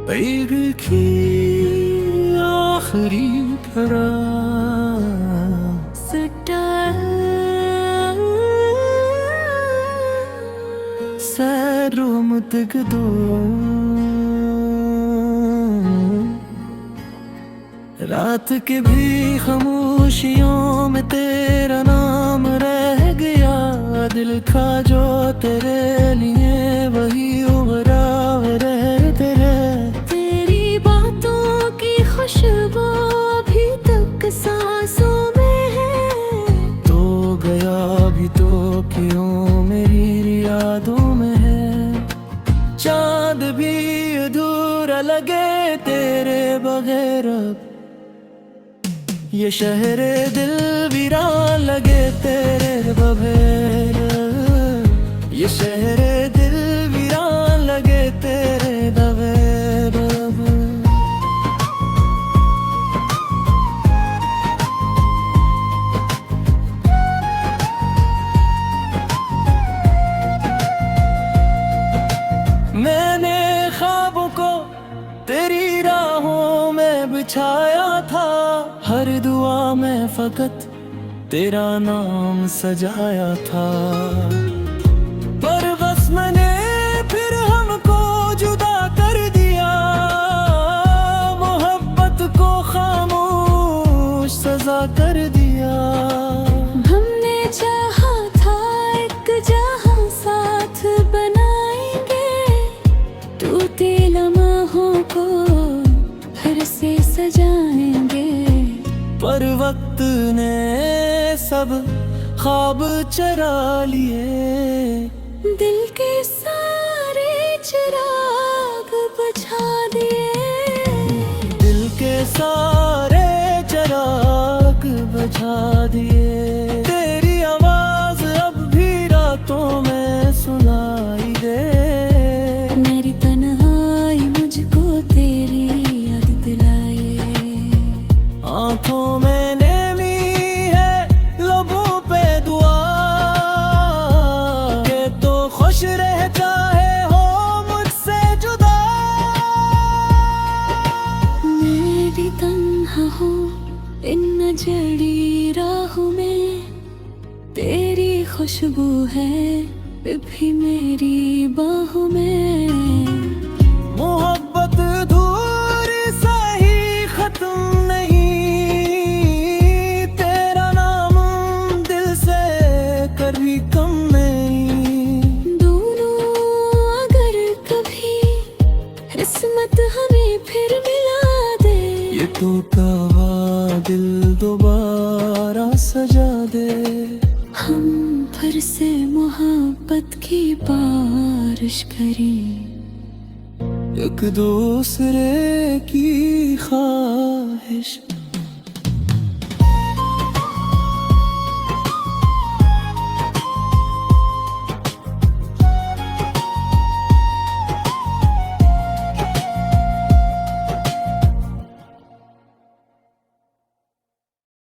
Peg की आखिरी सैरोमतक दो रात के भी खामोशियों में तेरा नाम रह गया। दिल का जो तेरे लिए वही उभरा रहते रहे। तेरी बातों की खुशबू अभी तक सांसों में है। तो गया भी तो क्यों मेरी यादों में है। चांद भी अधूरा लगे तेरे बगैर। अब ये शहरे दिल वीरान लगे तेरे बगैर। ये शहरे दिल वीरान लगे तेरे बगैर। मैंने ख्वाबों को तेरी राहों में बिछाया था। हर दुआ में फकत तेरा नाम सजाया था। पर बस मैंने फिर हमको जुदा कर दिया। मोहब्बत को खामोश सजा कर दिया। हमने चाहा था एक जहां साथ बनाएंगे। टूटे लम्हों को फिर से सजाएंगे। पर वक्त ने सब ख्वाब चरा लिए। दिल के सारे चिराग बुझा दिए। दिल के सारे चिराग बुझा दिए। तेरी आवाज अब भी रातों में सुनाई दे। मेरी तन्हाई मुझको तेरी याद दिलाए। आँखों में नेमी है लबों पे दुआ के तो खुश रह चाहे हो मुझसे जुदा। मैं भी तन्हा हूँ इन नजड़ी राहों में। तेरी खुशबू है भी मेरी बाहों में। मोहब्बत दूरी सही खत्म नहीं। तेरा नाम दिल से कभी कम नहीं। दोनों अगर कभी किस्मत हमें फिर मिला दे। ये टूटा हुआ दिल दोबारा सजा दे। हम फिर से मोहब्बत की बारिश करें। एक दूसरे की ख्वाहिश